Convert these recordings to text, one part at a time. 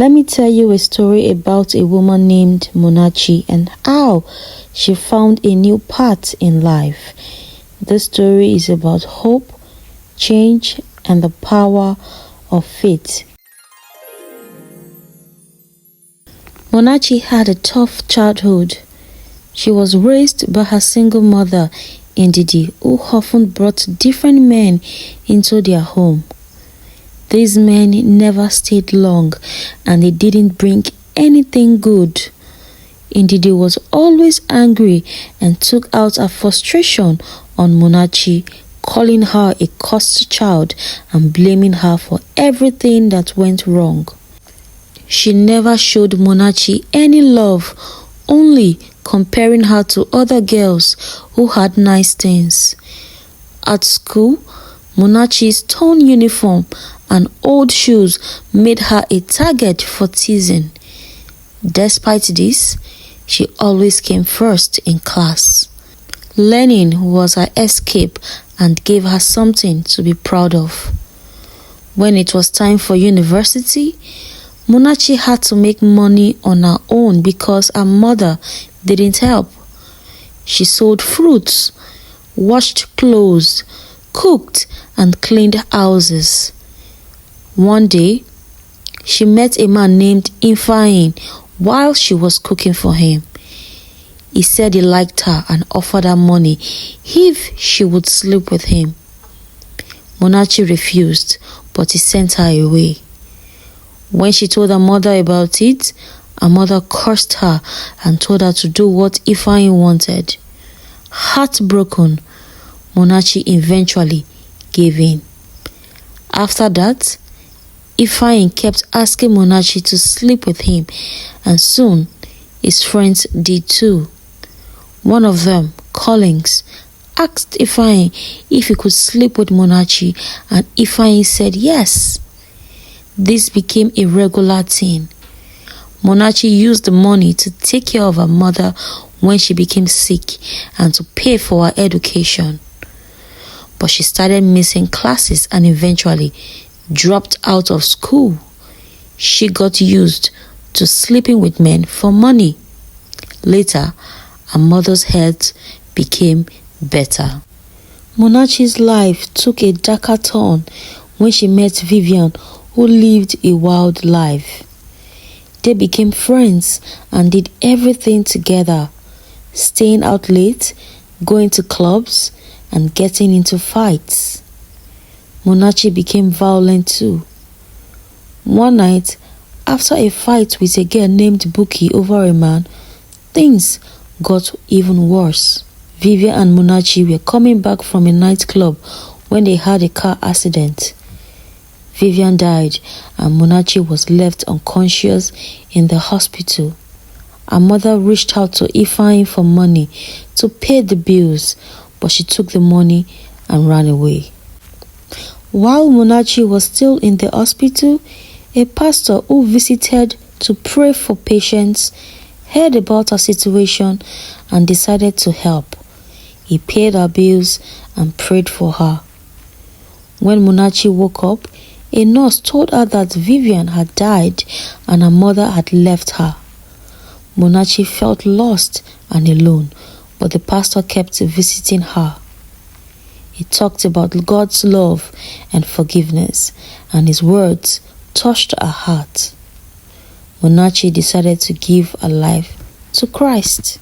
Let me tell you a story about a woman named Munachi and how she found a new path in life. This story is about hope, change, and the power of faith. Munachi had a tough childhood. She was raised by her single mother, Ndidi, who often brought different men into their home. These men never stayed long and they didn't bring anything good. Ndidi was always angry and took out her frustration on Munachi, calling her a cursed child and blaming her for everything that went wrong. She never showed Munachi any love, only comparing her to other girls who had nice things. At school, Munachi's torn uniform and old shoes made her a target for teasing. Despite this, she always came first in class. Learning was her escape and gave her something to be proud of. When it was time for university, Munachi had to make money on her own because her mother didn't help. She sold fruits, washed clothes, cooked and cleaned houses. One day, she met a man named Ifeanyi while she was cooking for him. He said he liked her and offered her money if she would sleep with him. Munachi refused, but he sent her away. When she told her mother about it, her mother cursed her and told her to do what Ifeanyi wanted. Heartbroken, Munachi eventually gave in. After that, Ifeanyi kept asking Munachi to sleep with him, and soon his friends did too. One of them, Collins, asked Ifeanyi if he could sleep with Munachi, and Ifeanyi said yes. This became a regular thing. Munachi used the money to take care of her mother when she became sick and to pay for her education. But she started missing classes and eventually dropped out of school. She got used to sleeping with men for money. Later, her mother's health became better. Munachi's life took a darker turn when she met Vivian, who lived a wild life. They became friends and did everything together, staying out late, going to clubs, and getting into fights. Munachi became violent too. One night, after a fight with a girl named Buki over a man, things got even worse. Vivian and Munachi were coming back from a nightclub when they had a car accident. Vivian died and Munachi was left unconscious in the hospital. Her mother reached out to Ifeanyi for money to pay the bills, but she took the money and ran away. While Munachi was still in the hospital, a pastor who visited to pray for patients heard about her situation and decided to help. He paid her bills and prayed for her. When Munachi woke up, a nurse told her that Vivian had died and her mother had left her. Munachi felt lost and alone, but the pastor kept visiting her. He talked about God's love and forgiveness, and his words touched her heart. Munachi decided to give her life to Christ.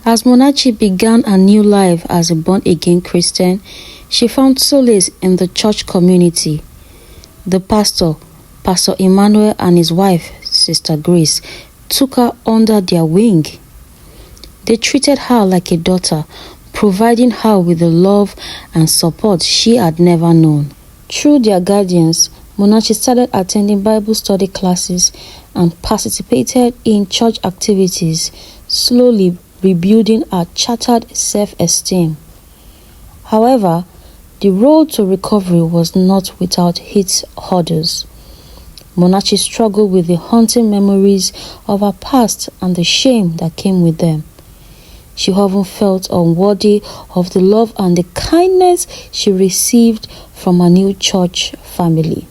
As Munachi began a new life as a born-again Christian, she found solace in the church community. The pastor, Pastor Emmanuel, and his wife, Sister Grace, took her under their wing. They treated her like a daughter, providing her with the love and support she had never known. Through their guidance, Munachi started attending Bible study classes and participated in church activities, slowly rebuilding her shattered self-esteem. However, the road to recovery was not without its hurdles. Munachi struggled with the haunting memories of her past and the shame that came with them. She often felt unworthy of the love and the kindness she received from her new church family.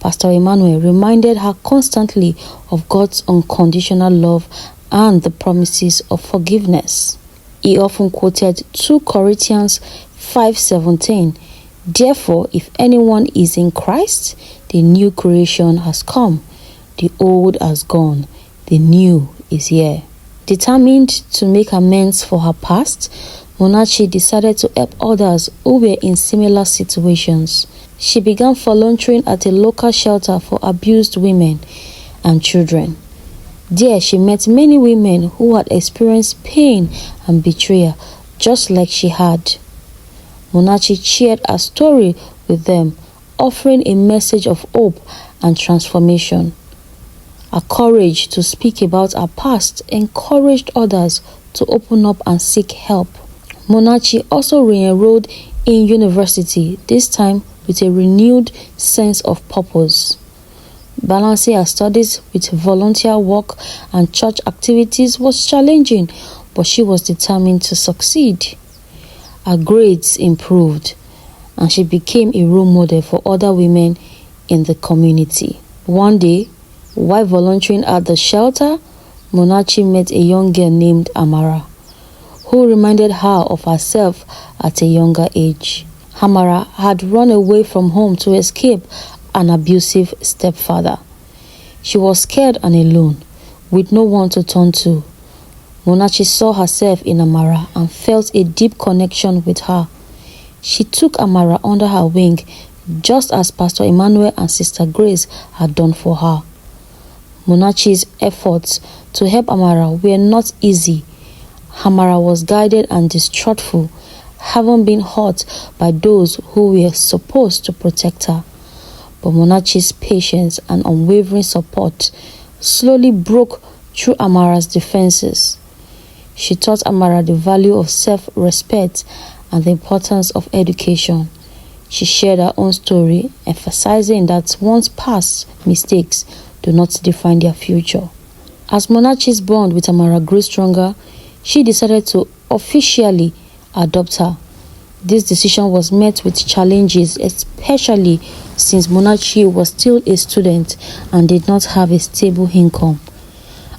Pastor Emmanuel reminded her constantly of God's unconditional love and the promises of forgiveness. He often quoted 2 Corinthians 5:17. Therefore, if anyone is in Christ, the new creation has come. The old has gone. The new is here. Determined to make amends for her past, Munachi decided to help others who were in similar situations. She began volunteering at a local shelter for abused women and children. There, she met many women who had experienced pain and betrayal, just like she had. Munachi shared her story with them, offering a message of hope and transformation. Her courage to speak about her past encouraged others to open up and seek help. Munachi also re-enrolled in university, this time with a renewed sense of purpose. Balancing her studies with volunteer work and church activities was challenging, but she was determined to succeed. Her grades improved, and she became a role model for other women in the community. One day, while volunteering at the shelter, Munachi met a young girl named Amara, who reminded her of herself at a younger age. Amara had run away from home to escape an abusive stepfather. She was scared and alone, with no one to turn to. Munachi saw herself in Amara and felt a deep connection with her. She took Amara under her wing, just as Pastor Emmanuel and Sister Grace had done for her. Munachi's efforts to help Amara were not easy. Amara was guided and distrustful, having been hurt by those who were supposed to protect her. But Munachi's patience and unwavering support slowly broke through Amara's defenses. She taught Amara the value of self-respect and the importance of education. She shared her own story, emphasizing that one's past mistakes do not define their future. As Munachi's bond with Amara grew stronger, she decided to officially adopt her. This decision was met with challenges, especially since Munachi was still a student and did not have a stable income.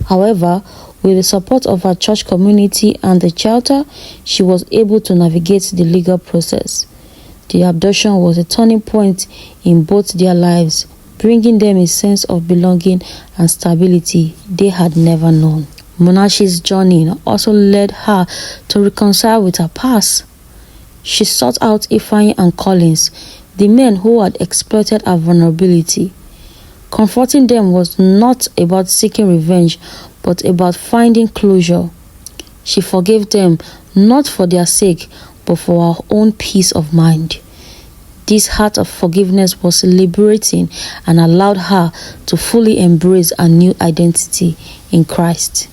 However, with the support of her church community and the shelter, she was able to navigate the legal process. The adoption was a turning point in both their lives, bringing them a sense of belonging and stability they had never known. Munachi's journey also led her to reconcile with her past. She sought out Ifeanyi and Collins, the men who had exploited her vulnerability. Comforting them was not about seeking revenge, but about finding closure. She forgave them not for their sake, but for her own peace of mind. This heart of forgiveness was liberating and allowed her to fully embrace a new identity in Christ.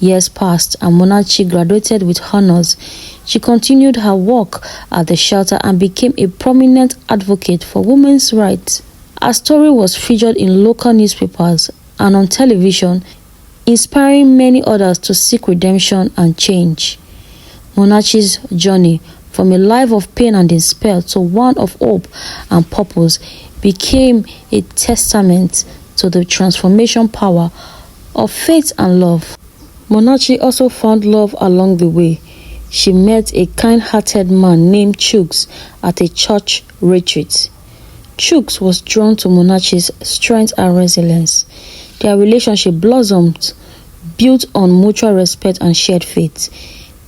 Years passed and Munachi graduated with honors. She continued her work at the shelter and became a prominent advocate for women's rights. Her story was featured in local newspapers and on television, inspiring many others to seek redemption and change. Munachi's journey from a life of pain and despair to one of hope and purpose became a testament to the transformation power of faith and love. Munachi also found love along the way. She met a kind-hearted man named Chuks at a church retreat. Chuks was drawn to Munachi's strength and resilience. Their relationship blossomed, built on mutual respect and shared faith.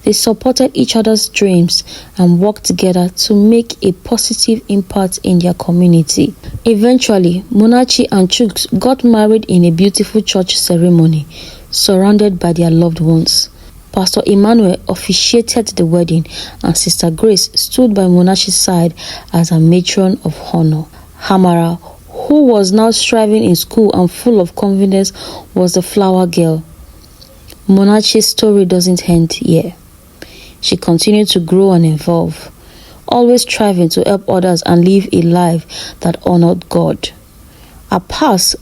They supported each other's dreams and worked together to make a positive impact in their community. Eventually, Munachi and Chuks got married in a beautiful church ceremony, surrounded by their loved ones. Pastor Emmanuel officiated the wedding, and Sister Grace stood by Munachi's side as a matron of honor. Amara, who was now striving in school and full of confidence, was the flower girl. Munachi's story doesn't end here. She continued to grow and evolve, always striving to help others and live a life that honored God. Her past,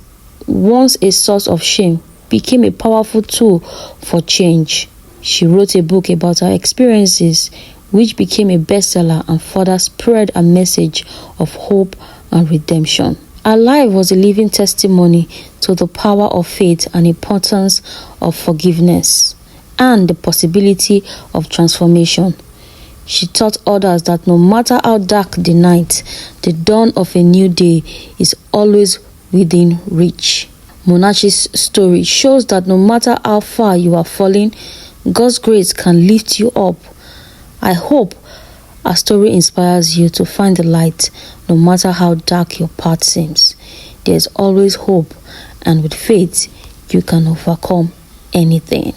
once a source of shame, became a powerful tool for change. She wrote a book about her experiences, which became a bestseller and further spread a message of hope and redemption. Her life was a living testimony to the power of faith and importance of forgiveness and the possibility of transformation. She taught others that no matter how dark the night, the dawn of a new day is always within reach. Munachi's story shows that no matter how far you are falling, God's grace can lift you up. I hope our story inspires you to find the light no matter how dark your path seems. There's always hope, and with faith, you can overcome anything.